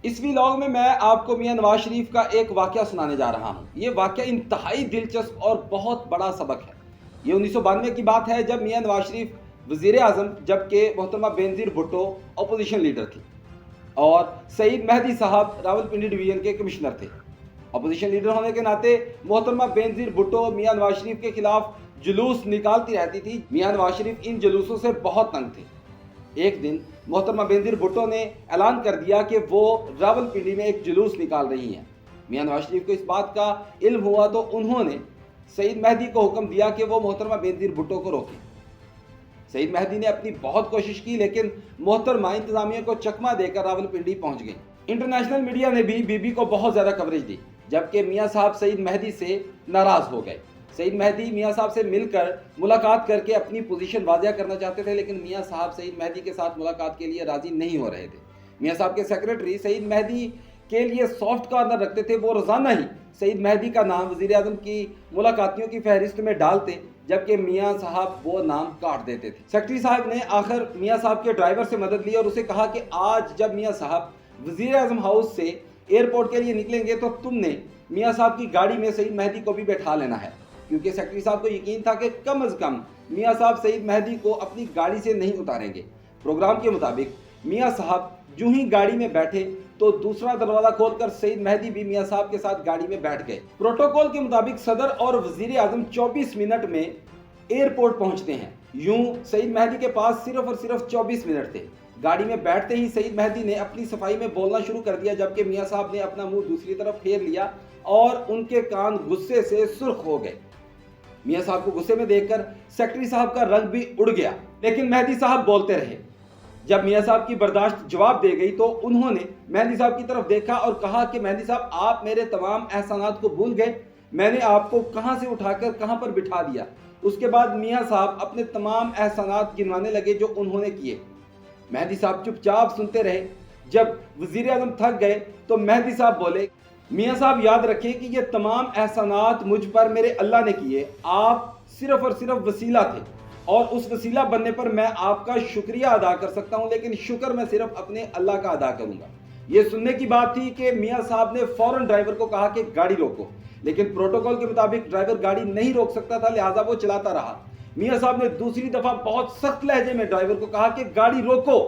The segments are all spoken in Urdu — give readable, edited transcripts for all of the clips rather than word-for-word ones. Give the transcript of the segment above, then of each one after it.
اس ویلاگ میں آپ کو میاں نواز شریف کا ایک واقعہ سنانے جا رہا ہوں۔ یہ واقعہ انتہائی دلچسپ اور بہت بڑا سبق ہے۔ یہ 1992 کی بات ہے جب میاں نواز شریف وزیر اعظم جبکہ محترمہ بینظیر بھٹو اپوزیشن لیڈر تھی اور سعید مہدی صاحب راولپنڈی ڈویژن کے کمشنر تھے۔ اپوزیشن لیڈر ہونے کے ناطے محترمہ بینظیر بھٹو میاں نواز شریف کے خلاف جلوس نکالتی رہتی تھی۔ میاں نواز شریف ان جلوسوں سے بہت تنگ تھے۔ ایک دن محترمہ بینظیر بھٹو نے اعلان کر دیا کہ وہ راولپنڈی میں ایک جلوس نکال رہی ہیں۔ میاں نواز شریف کو اس بات کا علم ہوا تو انہوں نے سعید مہدی کو حکم دیا کہ وہ محترمہ بینظیر بھٹو کو روکیں۔ سعید مہدی نے اپنی بہت کوشش کی لیکن محترمہ انتظامیہ کو چکمہ دے کر راولپنڈی پہنچ گئی۔ انٹرنیشنل میڈیا نے بھی بی بی کو بہت زیادہ کوریج دی جبکہ میاں صاحب سعید مہدی سے ناراض ہو گئے۔ سعید مہدی میاں صاحب سے ملاقات کر کے اپنی پوزیشن واضح کرنا چاہتے تھے لیکن میاں صاحب سعید مہدی کے ساتھ ملاقات کے لیے راضی نہیں ہو رہے تھے۔ میاں صاحب کے سیکریٹری سعید مہدی کے لیے سافٹ کارنر رکھتے تھے۔ وہ روزانہ ہی سعید مہدی کا نام وزیر اعظم کی ملاقاتیوں کی فہرست میں ڈالتے جبکہ میاں صاحب وہ نام کاٹ دیتے تھے۔ سیکریٹری صاحب نے آخر میاں صاحب کے ڈرائیور سے مدد لی اور اسے کہا کہ آج جب میاں صاحب وزیر اعظم ہاؤس سے ایئرپورٹ کے لیے نکلیں گے تو تم نے میاں صاحب کی گاڑی میں سعید مہدی کو بھی بیٹھا لینا ہے، کیونکہ سیکریٹری صاحب کو یقین تھا کہ کم از کم میاں صاحب سعید مہدی کو اپنی گاڑی سے نہیں اتاریں گے۔ پروگرام کے مطابق میاں صاحب جو ہی گاڑی میں بیٹھے تو دوسرا دروازہ کھول کر سعید مہدی بھی میاں صاحب کے ساتھ گاڑی میں بیٹھ گئے۔ پروٹوکول کے مطابق صدر اور وزیر اعظم 24 منٹ میں ایئرپورٹ پہنچتے ہیں۔ یوں سعید مہدی کے پاس صرف اور صرف 24 منٹ تھے۔ گاڑی میں بیٹھتے ہی سعید مہدی نے اپنی صفائی میں بولنا شروع کر دیا جبکہ میاں صاحب نے اپنا منہ دوسری طرف پھیر لیا اور ان کے کان غصے سے سرخ ہو گئے۔ میاں صاحب کو غصے میں دیکھ کر سیکریٹری صاحب کا رنگ بھی اڑ گیا لیکن مہدی صاحب بولتے رہے۔ جب میاں صاحب کی برداشت جواب دے گئی تو انہوں نے مہدی صاحب کی طرف دیکھا اور کہا کہ مہدی صاحب آپ میرے تمام احسانات کو بھول گئے، میں نے آپ کو کہاں سے اٹھا کر کہاں پر بٹھا دیا۔ اس کے بعد میاں صاحب اپنے تمام احسانات گنوانے لگے جو انہوں نے کیے۔ مہدی صاحب چپ چاپ سنتے رہے۔ جب وزیر اعظم تھک گئے تو مہدی صاحب بولے، میاں صاحب یاد رکھیں کہ یہ تمام احسانات مجھ پر میرے اللہ نے کیے، آپ صرف اور صرف وسیلہ تھے اور اس وسیلہ بننے پر میں آپ کا شکریہ ادا کر سکتا ہوں لیکن شکر میں صرف اپنے اللہ کا ادا کروں گا۔ یہ سننے کی بات تھی کہ میاں صاحب نے فوراً ڈرائیور کو کہا کہ گاڑی روکو، لیکن پروٹوکول کے مطابق ڈرائیور گاڑی نہیں روک سکتا تھا لہٰذا وہ چلاتا رہا۔ میاں صاحب نے دوسری دفعہ بہت سخت لہجے میں ڈرائیور کو کہا کہ گاڑی روکو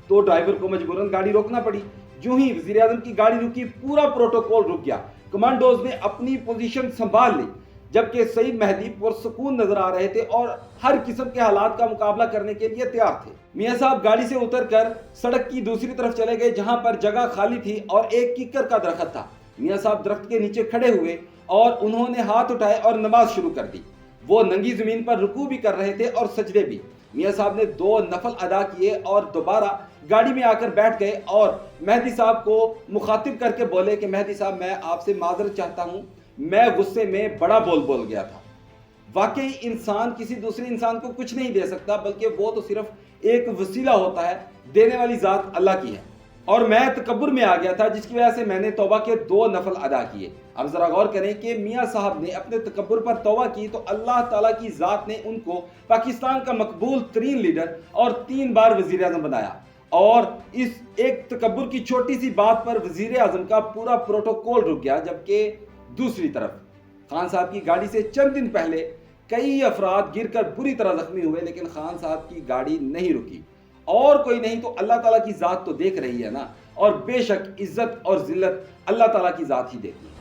تو ڈرائیور کو مجبوراً گاڑی روکنا پڑی۔ جو ہی وزیر اعظم کی گاڑی رکی پورا پروٹوکول رک گیا۔ کمانڈوز نے اپنی پوزیشن سنبھال لی جبکہ سعید مہدی پرسکون نظر آ رہے تھے اور ہر قسم کے حالات کا مقابلہ کرنے کے لیے تیار تھے۔ میاں صاحب گاڑی سے اتر کر سڑک کی دوسری طرف چلے گئے جہاں پر جگہ خالی تھی اور ایک ککر کا درخت تھا۔ میاں صاحب درخت کے نیچے کھڑے ہوئے اور انہوں نے ہاتھ اٹھائے اور نماز شروع کر دی۔ وہ ننگی زمین پر رکوع بھی کر رہے تھے اور سجدے بھی۔ میاں صاحب نے 2 نفل ادا کیے اور دوبارہ گاڑی میں آ کر بیٹھ گئے اور مہدی صاحب کو مخاطب کر کے بولے کہ مہدی صاحب میں آپ سے معذرت چاہتا ہوں، میں غصے میں بڑا بول گیا تھا۔ واقعی انسان کسی دوسرے انسان کو کچھ نہیں دے سکتا بلکہ وہ تو صرف ایک وسیلہ ہوتا ہے، دینے والی ذات اللہ کی ہے، اور میں تکبر میں آ گیا تھا جس کی وجہ سے میں نے توبہ کے 2 نفل ادا کیے۔ اب ذرا غور کریں کہ میاں صاحب نے اپنے تکبر پر توبہ کی تو اللہ تعالیٰ کی ذات نے ان کو پاکستان کا مقبول ترین لیڈر اور 3 بار وزیر اعظم بنایا، اور اس ایک تکبر کی چھوٹی سی بات پر وزیر اعظم کا پورا پروٹوکول رک گیا۔ جبکہ دوسری طرف خان صاحب کی گاڑی سے چند دن پہلے کئی افراد گر کر بری طرح زخمی ہوئے لیکن خان صاحب کی گاڑی نہیں رکی، اور کوئی نہیں تو اللہ تعالیٰ کی ذات تو دیکھ رہی ہے نا، اور بے شک عزت اور ذلت اللہ تعالیٰ کی ذات ہی دیتی ہے۔